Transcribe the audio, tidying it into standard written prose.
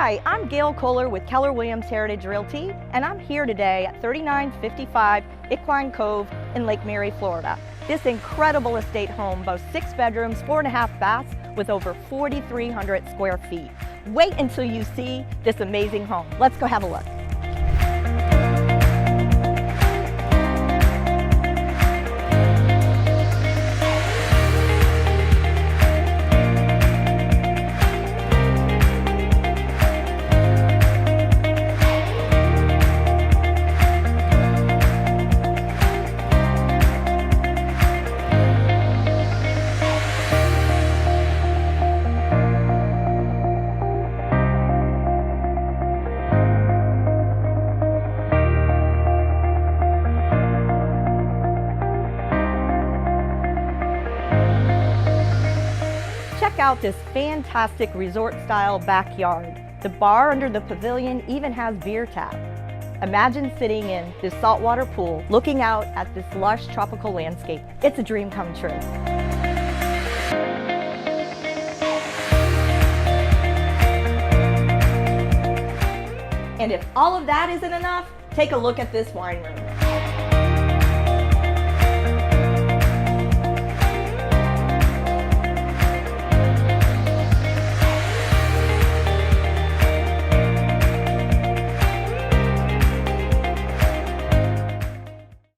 Hi, I'm Gail Kohler with Keller Williams Heritage Realty, and I'm here today at 3955 Equine Cove in Lake Mary, Florida. This incredible estate home boasts 6 bedrooms, 4.5 baths with over 4,300 square feet. Wait until you see this amazing home. Let's go have a look. Check out this fantastic resort-style backyard. The bar under the pavilion even has beer tap. Imagine sitting in this saltwater pool, looking out at this lush tropical landscape. It's a dream come true. And if all of that isn't enough, take a look at this wine room.